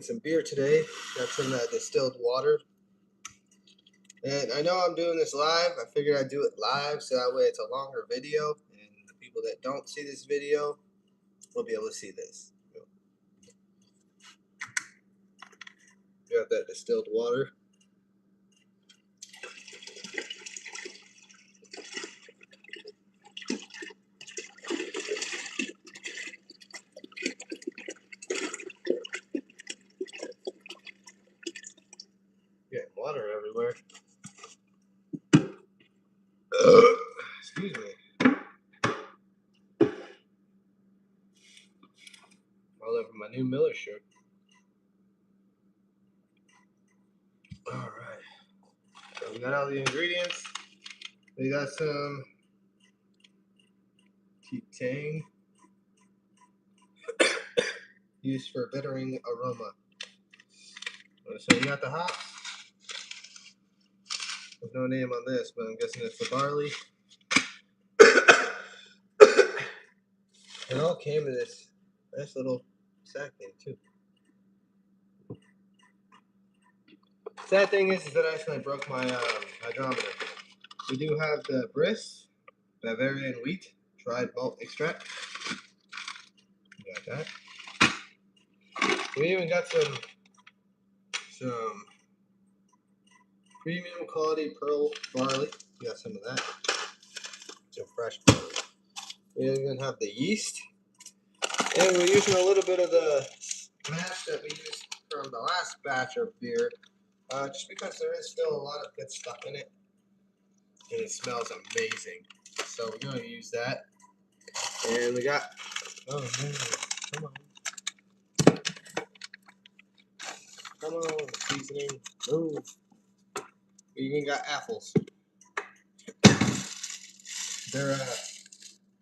Some beer today. Got some distilled water. And I know I'm doing this live. I figured I'd do it live so that way it's a longer video. And the people that don't see this video will be able to see this. Got that distilled water. Getting water everywhere. Excuse me. All over my new Miller shirt. Alright. So we got all the ingredients. We got some Tang used for bittering aroma. So we got the hops. There's no name on this, but I'm guessing it's the barley. It all came in this nice little sack thing too. Sad thing is that I accidentally broke my hydrometer. We do have the Briss Bavarian wheat dried malt extract. We got that. We even got some premium quality pearl barley. We got some of that. Some fresh barley. We even have the yeast. And we're using a little bit of the mash that we used from the last batch of beer. Just because there is still a lot of good stuff in it. And it smells amazing. So we're going to use that. And we got, oh man, come on. Come on, seasoning, move. We even got apples. They're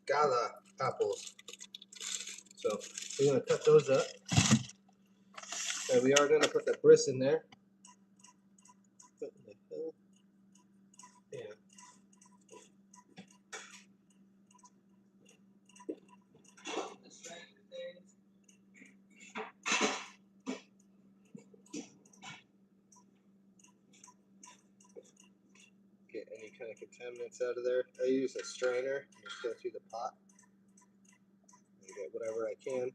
Gala apples. So we're going to cut those up. And we are going to put the Briss in there. What the hell? Yeah. Get any kind of contaminants out of there. I use a strainer. Just go through the pot. And get whatever I can.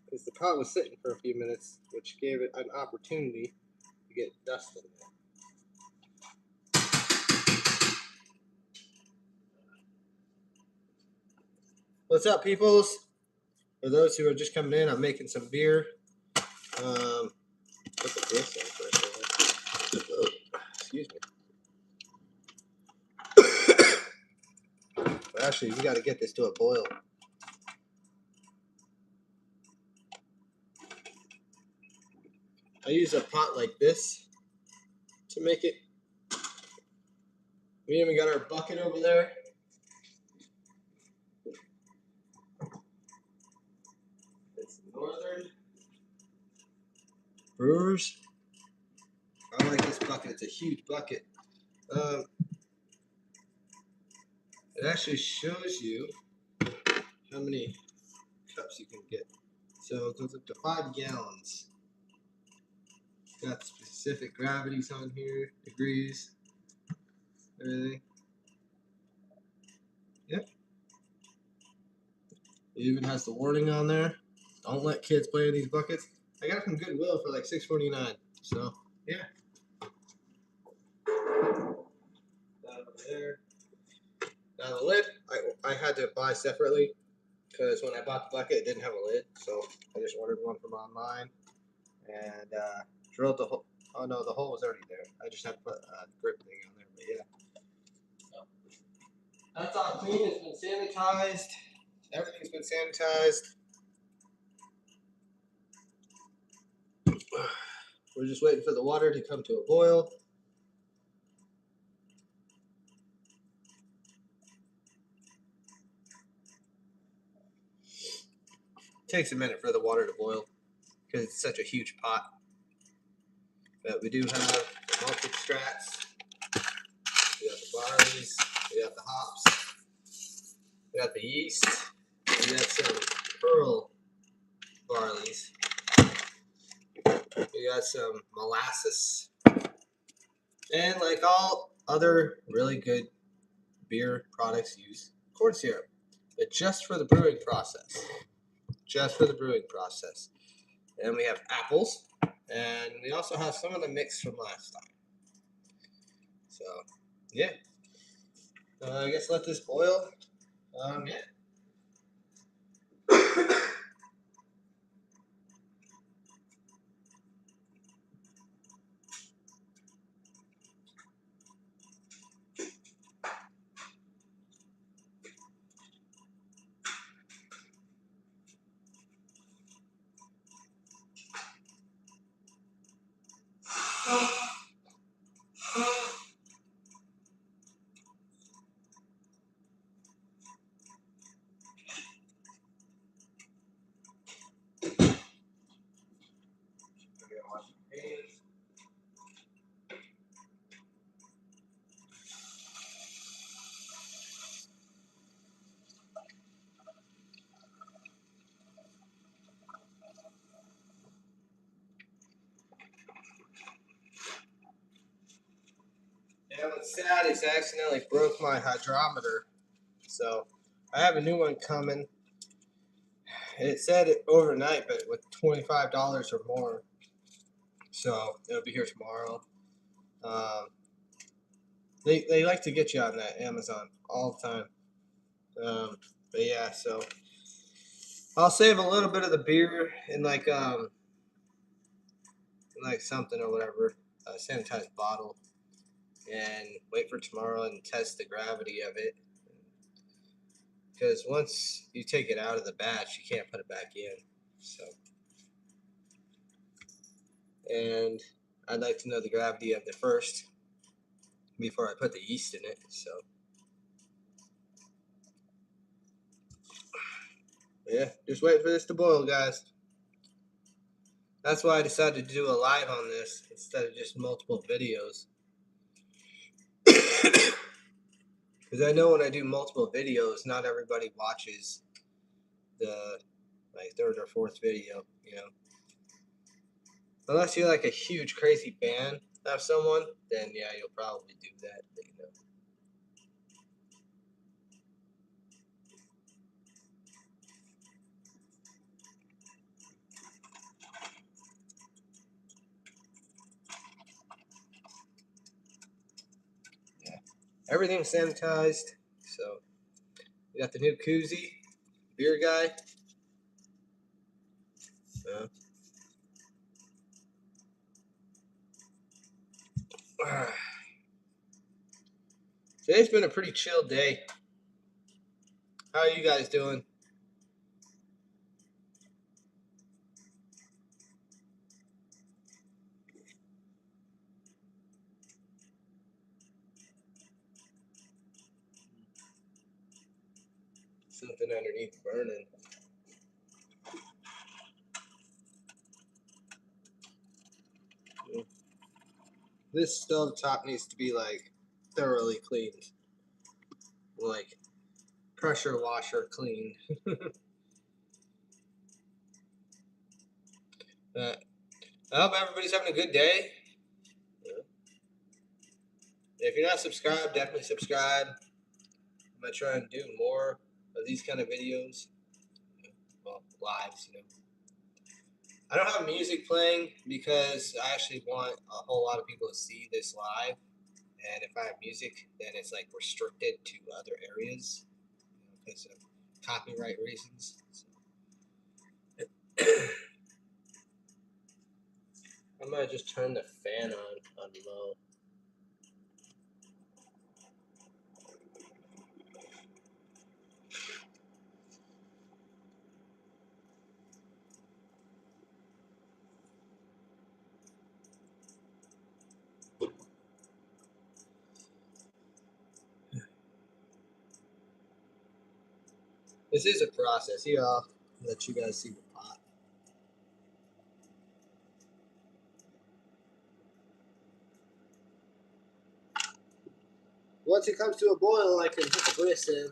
Because the pot was sitting for a few minutes, which gave it an opportunity to get dust in there. What's up, peoples? For those who are just coming in, I'm making some beer. Put the Briss in for a second. Excuse me. But actually, we got to get this to a boil. I use a pot like this to make it. We even got our bucket over there. It's Northern Brewers. I like this bucket. It's a huge bucket. It actually shows you how many cups you can get. So it goes up to 5 gallons. Got specific gravities on here, degrees, everything. Yep. It even has the warning on there. Don't let kids play in these buckets. I got it from Goodwill for like $6.49. So yeah. That over there. Now the lid, I had to buy separately because when I bought the bucket, it didn't have a lid. So I just ordered one from online and drilled the hole. Oh no, the hole was already there. I just had to put a grip thing on there. But yeah. So, that's all clean. It's been sanitized. Everything's been sanitized. We're just waiting for the water to come to a boil. It takes a minute for the water to boil because it's such a huge pot. But we do have the malt extracts. We got the barleys. We got the hops. We got the yeast. We got some pearl barleys. We got some molasses. And like all other really good beer products, use corn syrup. But just for the brewing process. Just for the brewing process. And we have apples. And we also have some of the mix from last time. So, yeah. I guess let this boil. Yeah. Yeah, what's sad is I accidentally broke my hydrometer. So I have a new one coming. It said it overnight, but with $25 or more. So it'll be here tomorrow. Um, they like to get you on that Amazon all the time. But yeah, so I'll save a little bit of the beer in like something or whatever, a sanitized bottle, and wait for tomorrow and test the gravity of it. Because once you take it out of the batch, you can't put it back in. So, and I'd like to know the gravity of the first before I put the yeast in it. So, yeah, just wait for this to boil, guys. That's why I decided to do a live on this instead of just multiple videos. Because I know when I do multiple videos, not everybody watches the third or fourth video, you know. Unless you're like a huge crazy fan of someone, then yeah, you'll probably do that, you know. Yeah. Everything's sanitized, so we got the new koozie, beer guy. Today's been a pretty chill day. How are you guys doing? Something underneath burning. This stove top needs to be like thoroughly cleaned, like pressure washer clean. I hope everybody's having a good day. If you're not subscribed, definitely subscribe. I'm gonna try and do more of these kind of videos. Well, lives, you know. I don't have music playing because I actually want a whole lot of people to see this live. And if I have music, then it's like restricted to other areas because of copyright reasons. So. I might just turn the fan on low. This is a process. Here, I'll let you guys see the pot. Once it comes to a boil, I can put the grist in.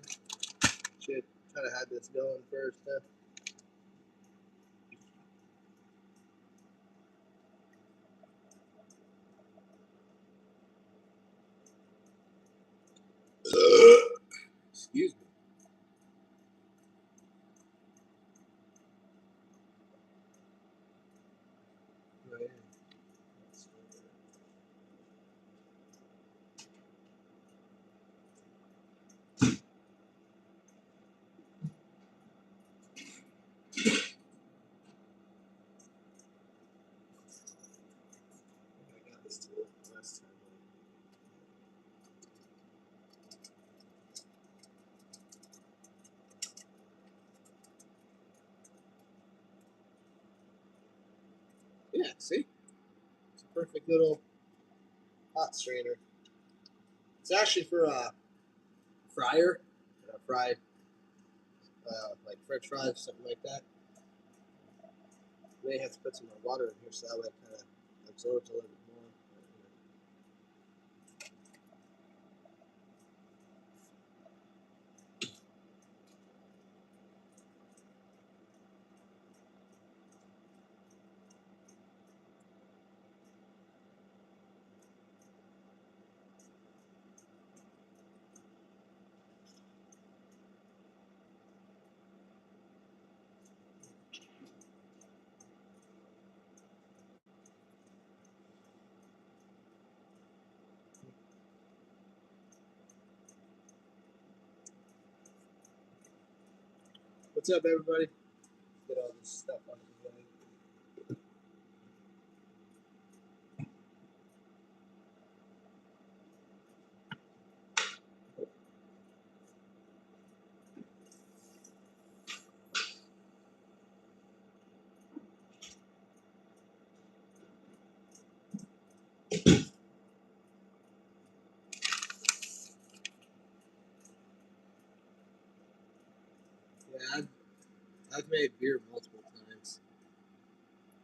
Should try to have this going first. right in. I got this tool last time. Yeah, see? It's a perfect little hot strainer. It's actually for a fryer, fried like French fries, something like that. May have to put some more water in here so that way it kind of absorbs a little bit more. What's up, everybody? Get all this stuff out of the way. Yeah, I've made beer multiple times.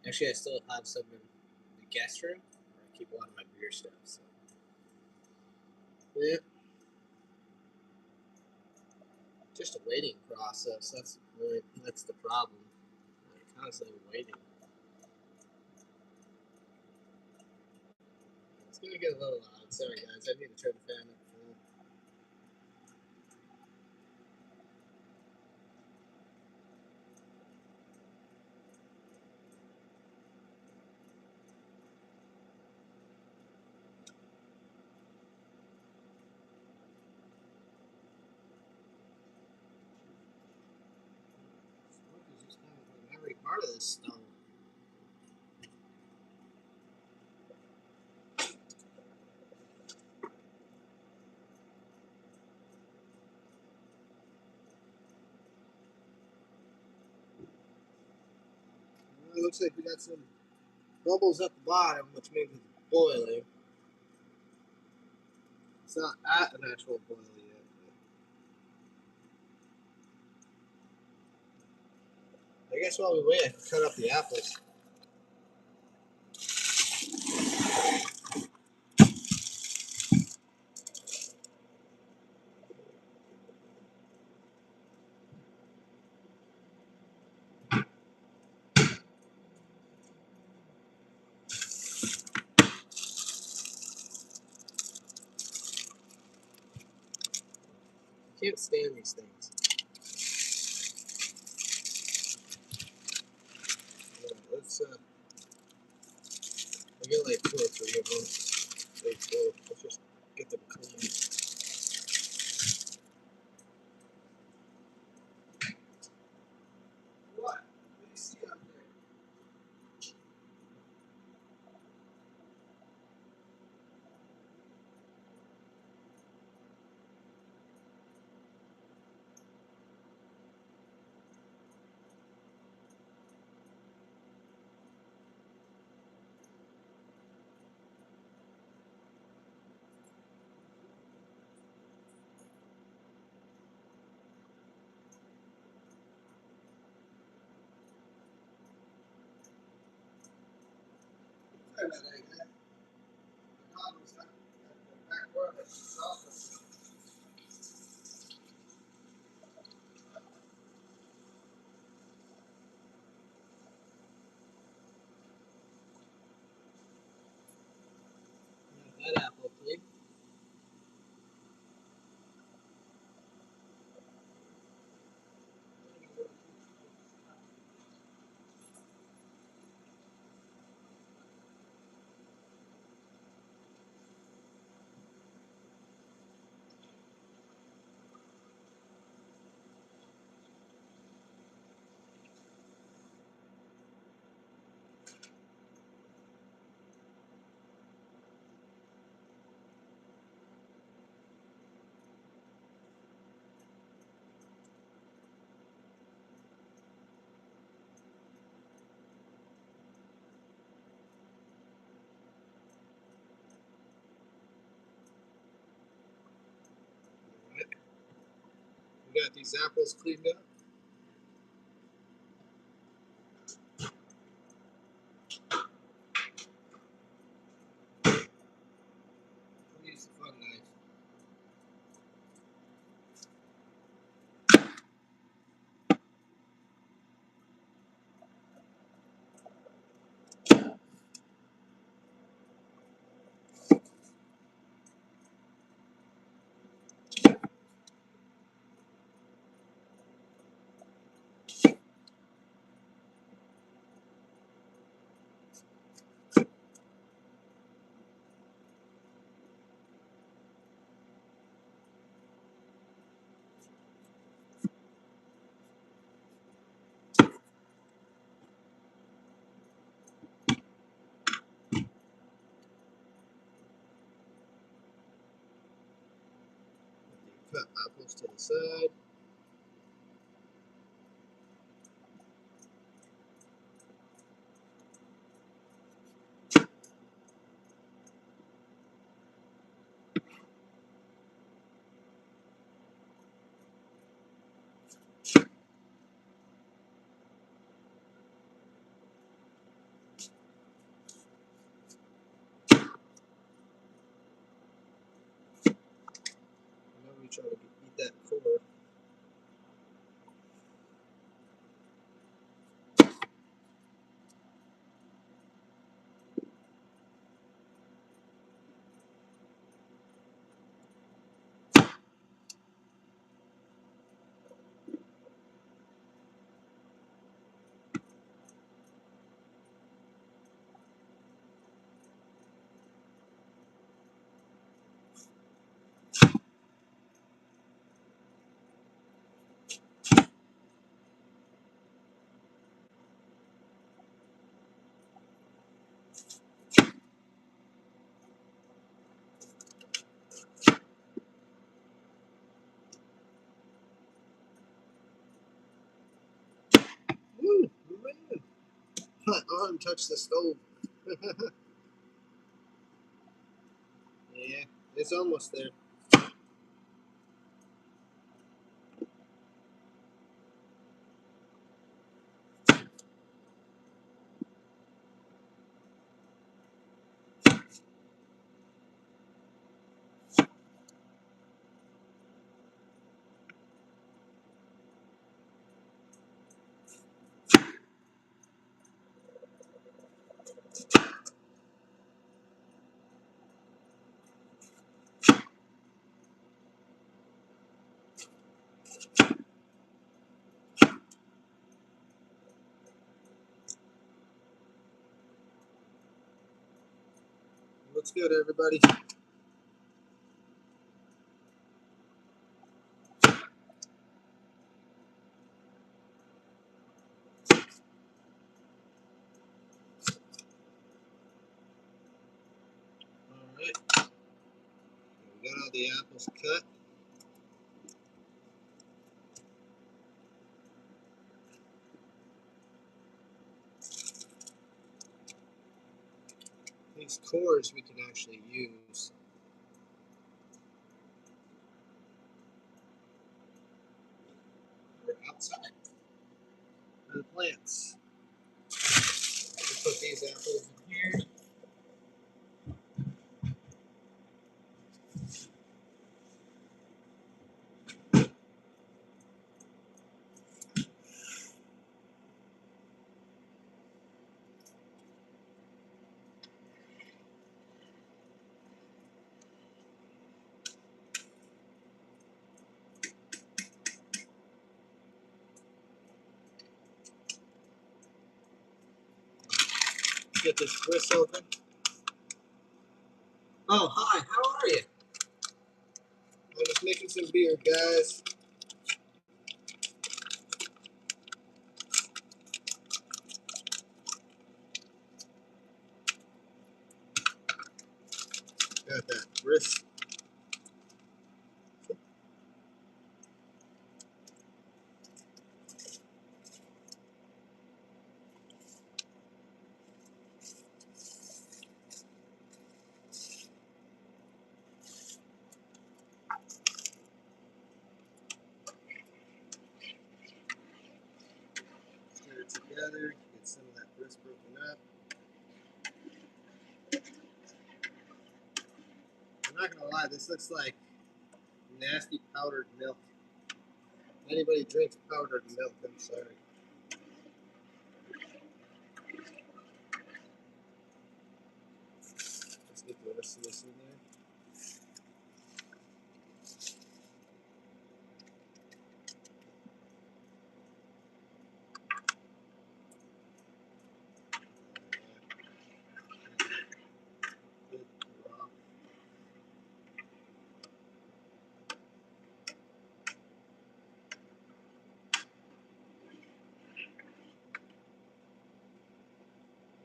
Actually, I still have some in the guest room where I keep a lot of my beer stuff. So. Yeah. Just a waiting process. That's the problem. I'm constantly waiting. It's gonna get a little loud. Sorry, guys. I need to turn the fan up full. Smoke is just kind of every part of this stone. Well, it looks like we got some bubbles at the bottom, which means it's boiling. It's not at an actual boil yet. I guess while we wait, I can cut up the apples. I can't stand these things. Yeah, let's I get like 2 or 3 of them. Let's just get them clean. What? What do you see out there? Sorry about that, guys. The dog was at the back door, but she's also. That apple, please. got these apples cleaned up. Use the fun knife. Cut apples to the side. Now we try to eat that core. Woo, man. My arm touched the stove. Yeah, it's almost there. Looks good, everybody. Alright. We got all the apples cut. These cores we can actually use for outside for the plants. We put these apples in here. Get this grist open. Oh, hi, how are you? I'm just making some beer, guys. Got that grist. not gonna lie, this looks like nasty powdered milk. Anybody drinks powdered milk, I'm sorry. Let's get the rest of this in there.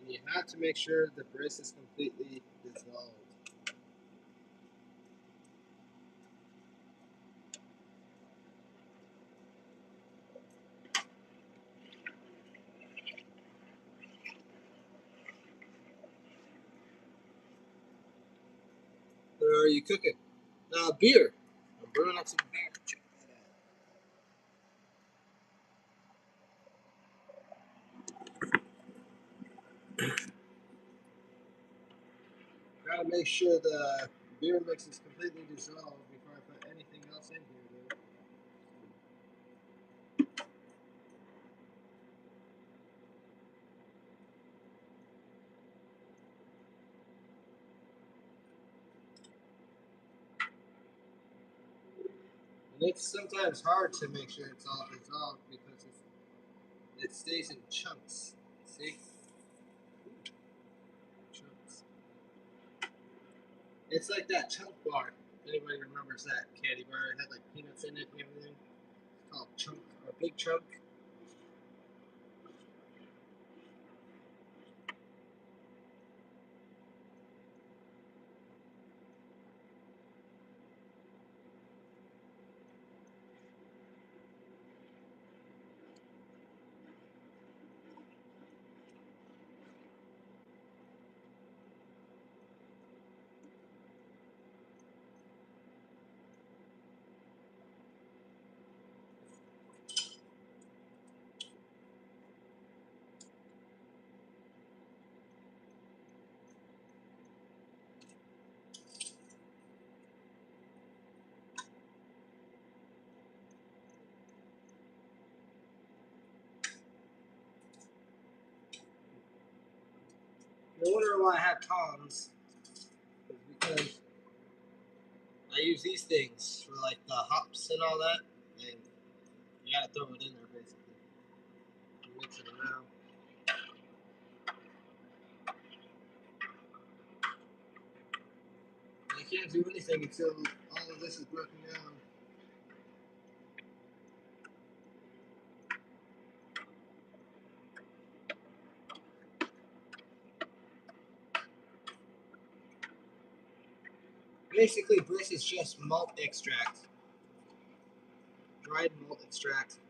And you have to make sure the bris is completely dissolved. What are you cooking? Beer. I'm brewing up some beer. Check that out. Gotta make sure the beer mix is completely dissolved before I put anything else in here, though. And it's sometimes hard to make sure it's all dissolved because it stays in chunks. See? Chunks. It's like that chunk bar. Anybody remembers that candy bar? It had like peanuts in it and everything. It's called chunk or big chunk. You're wondering why I have tongs. It's because I use these things for like the hops and all that, and you gotta throw it in there basically. You mix it around. And you can't do anything until all of this is broken down. Basically, bris is just malt extract, dried malt extract.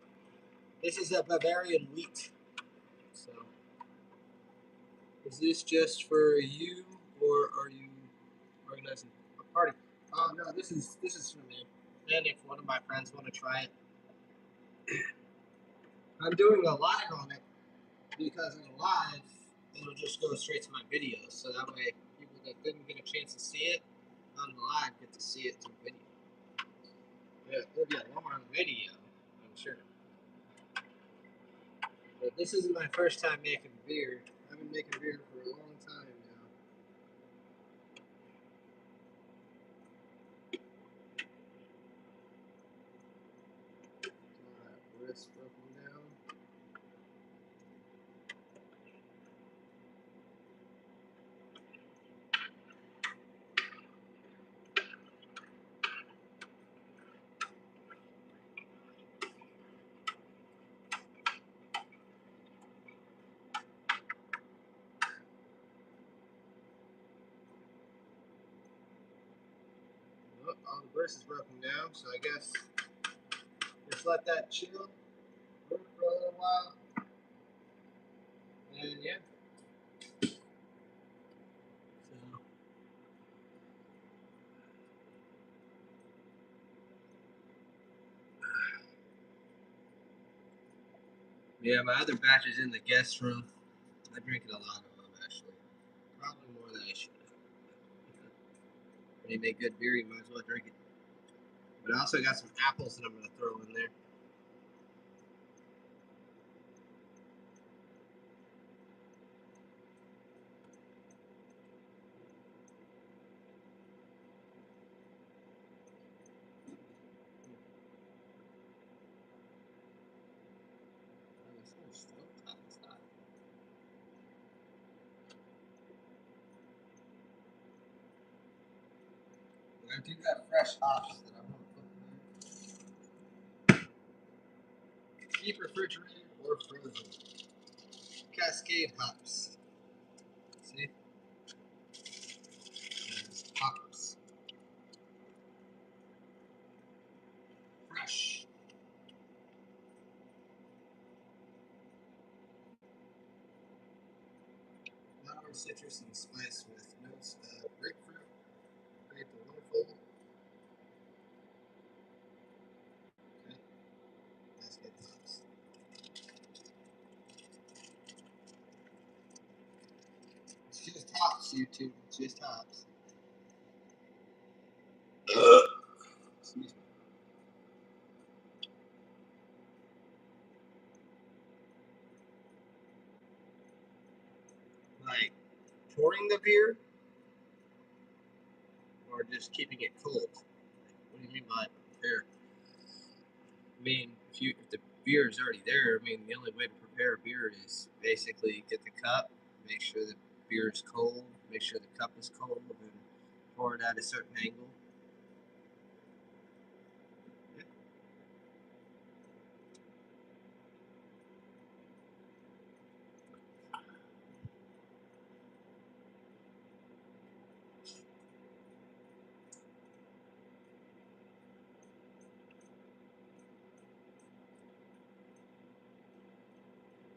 This is a Bavarian wheat. So, is this just for you, or are you organizing a party? Oh no, this is for me. And if one of my friends want to try it, I'm doing a live on it because in live it'll just go straight to my videos, so that way people that didn't get a chance to see it on the live get to see it through video. Yeah, it'll be a long video, I'm sure. But this isn't my first time making beer. I've been making beer for a long time now. Alright, wrist broken down. Oh, all the wrist is broken down, so I guess just let that chill for a little while. And yeah. So yeah, my other batch is in the guest room. I drink it a lot of them actually. Probably more than I should. When you make good beer, you might as well drink it. But I also got some apples that I'm going to throw in there. I do got fresh hops that I'm going to put in there. Keep refrigerated or frozen. Cascade hops. See? There's hops. Fresh. Flower, citrus, and spice with notes of grapefruit. Create the wonderful. Okay. Cascade hops. It's just hops, YouTube. It's just hops. Excuse me. Like pouring the beer or just keeping it cold? What do you mean by prepare? I mean, if the beer is already there, I mean, the only way to prepare a beer is basically get the cup, make sure the beer is cold, make sure the cup is cold, and pour it at a certain angle. Yeah.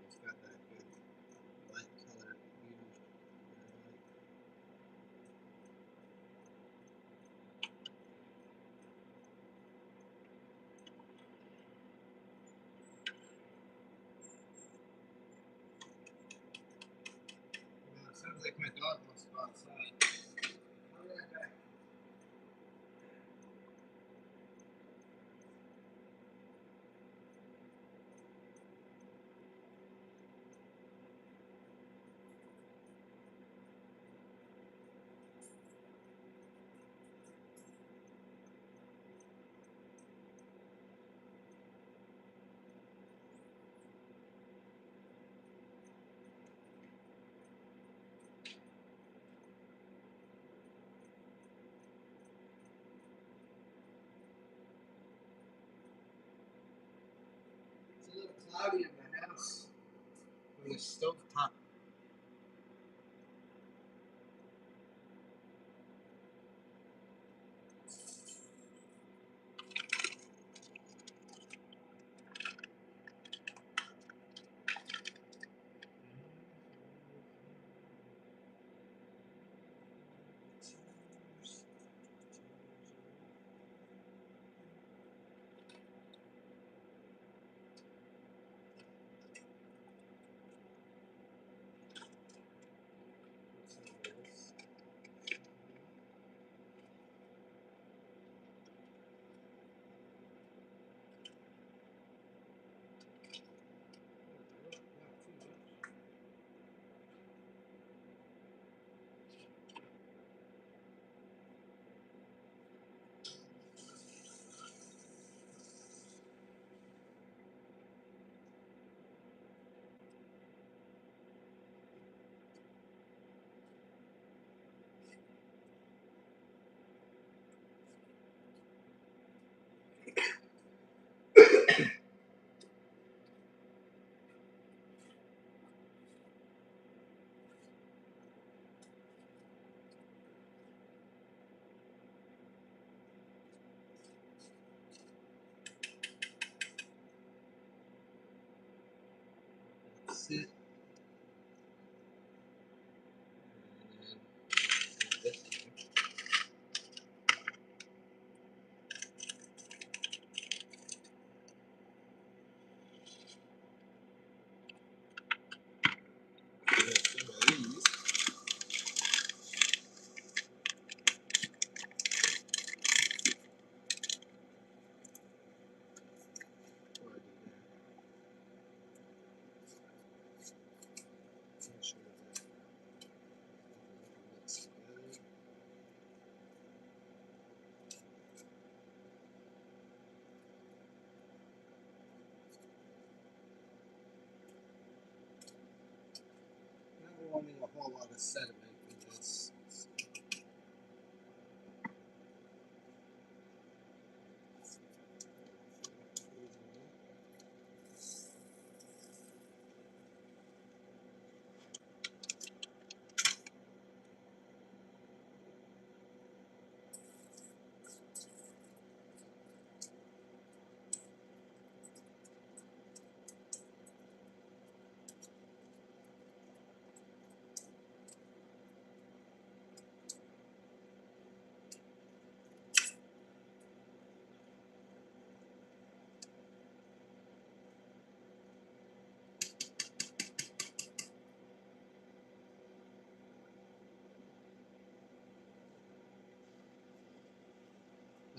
It's got that good light color used. Well, it sounds like my dog wants to go outside. I'll be right back. It's a little cloudy in the house. On the stove top. Sit. And then this thing. And then some of these. the sediment in this.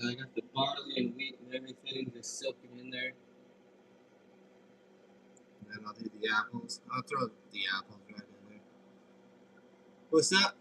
I got the barley and wheat and everything just soaking in there. And then I'll do the apples. I'll throw the apples right in there. What's up?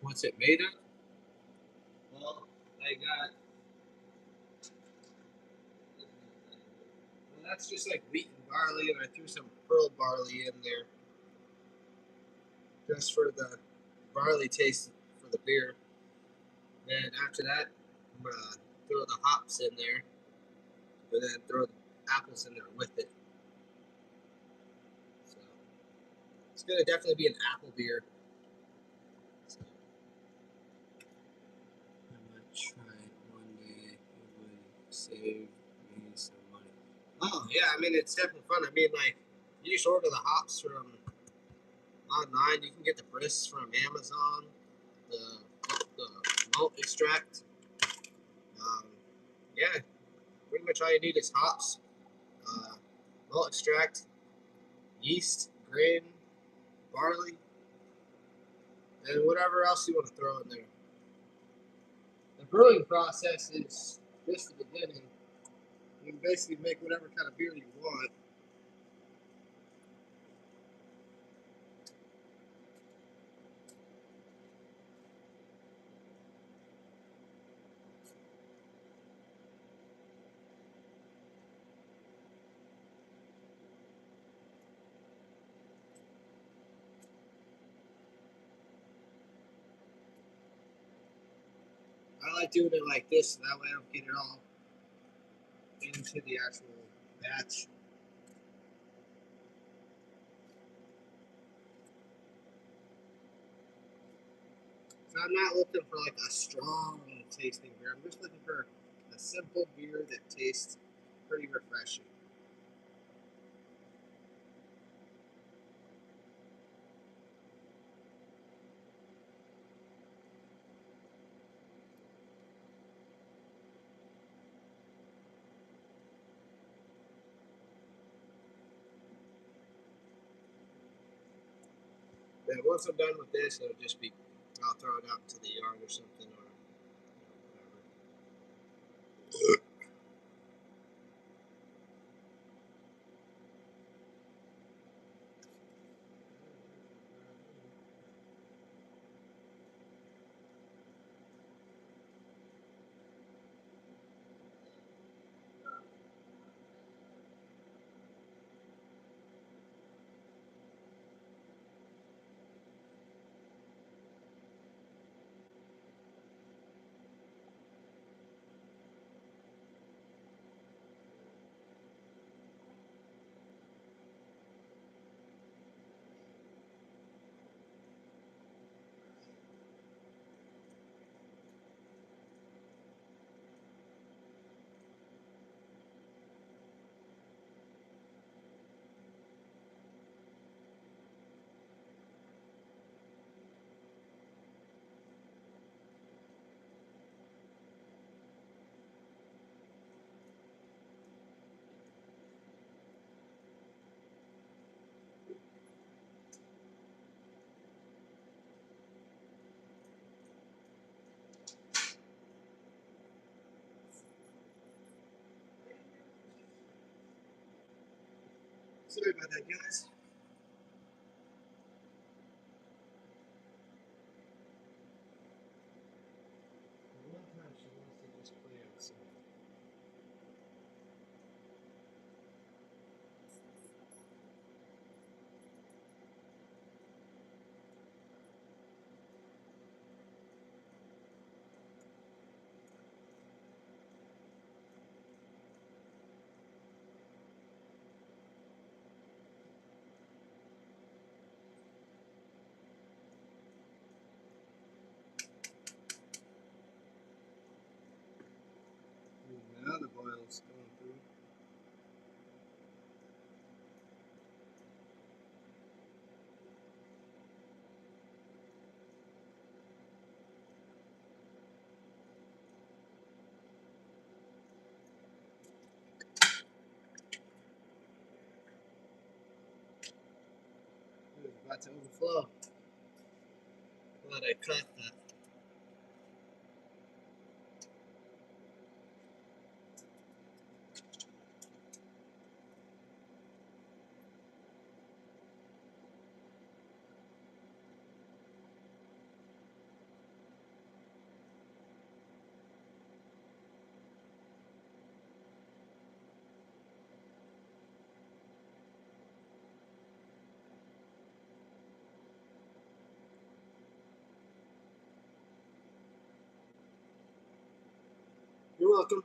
What's it made of? Well, I got. Well, that's just like wheat and barley, and I threw some pearl barley in there just for the barley taste for the beer. Then after that, I'm gonna throw the hops in there, and then throw the apples in there with it. So it's gonna definitely be an apple beer. So I might try it one day. It would save me some money. Oh yeah, I mean it's definitely fun. I mean like you just order the hops from online. You can get the brisk from Amazon. The malt extract. Um, yeah, pretty much all you need is hops, uh, malt extract, yeast, grain, barley, and whatever else you want to throw in there. The brewing process is just the beginning. You can basically make whatever kind of beer you want. I like doing it like this, so that way I don't get it all into the actual batch. So I'm not looking for like a strong tasting beer. I'm just looking for a simple beer that tastes pretty refreshing. Then once I'm done with this, it'll just be I'll throw it out into the yard or something or whatever. Sorry about that, guys. One time she wants to just play outside. Now the boil's going through. It's about to overflow. Glad I caught that. You're welcome.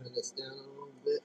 turn this down a little bit.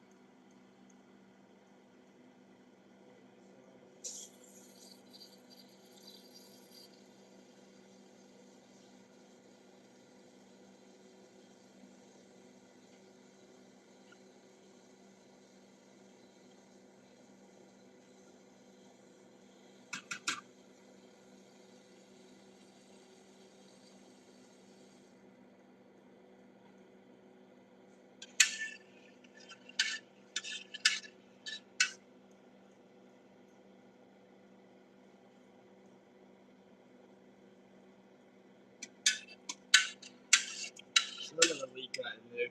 A little bit of leak out in there.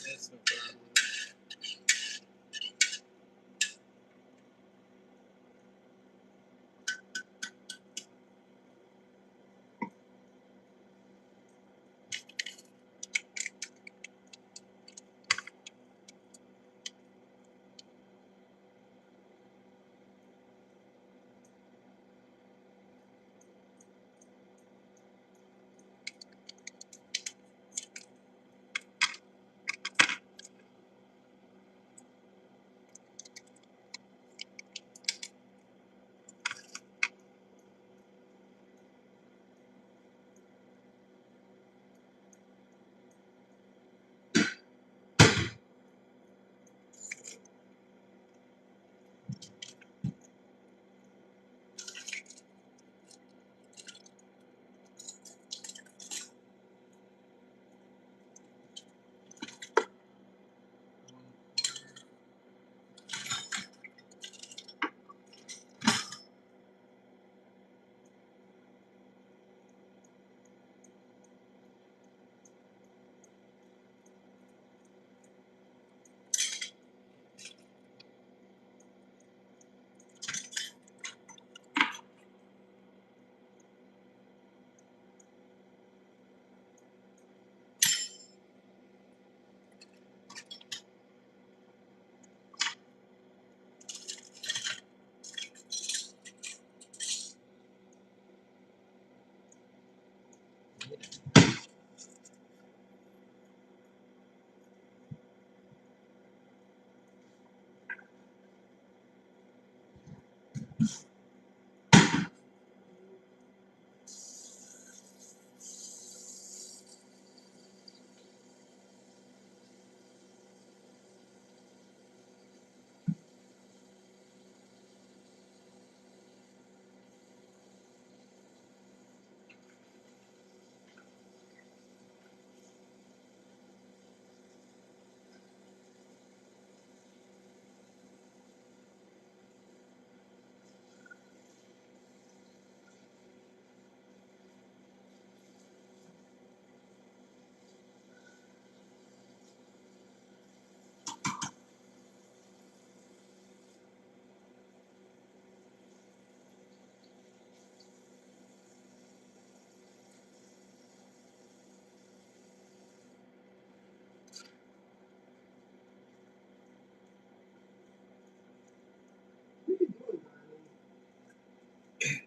That's no problem.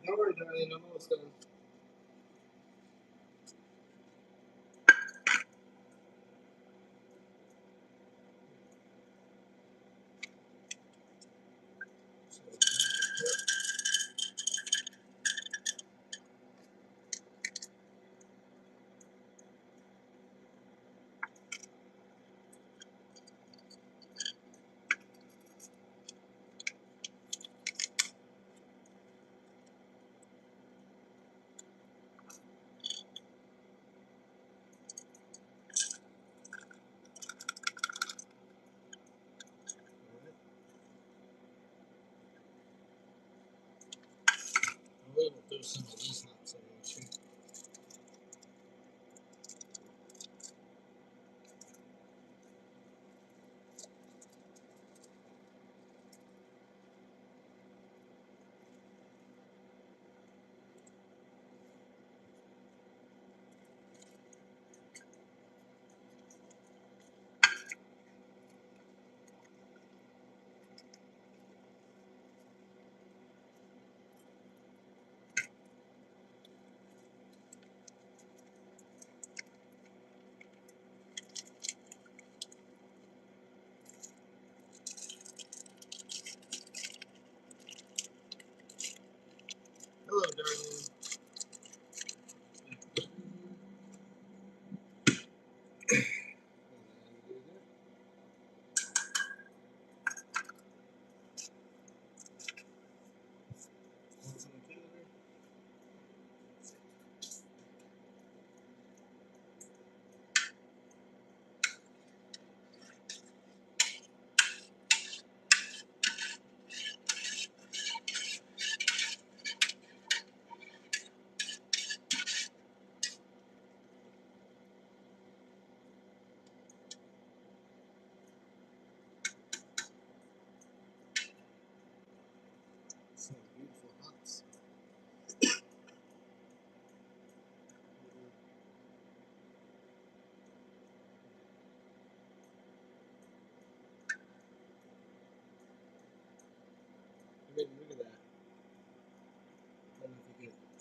Don't worry, darling, I'm almost done. We'll do some of these knots in there too.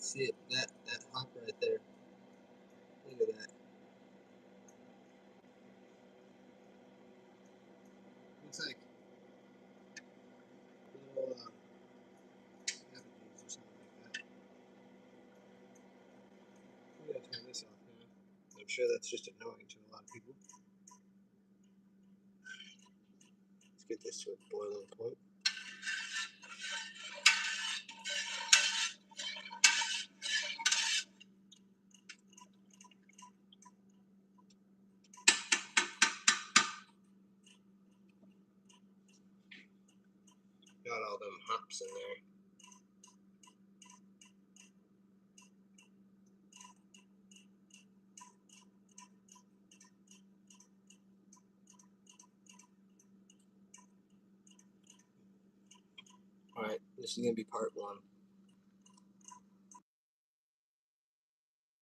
See it? That hop right there. Look at that. Looks like little cabbages or something like that. We gotta turn this off now. I'm sure that's just annoying to a lot of people. Let's get this to a boiling point. Got all them hops in there. Alright, this is going to be part 1.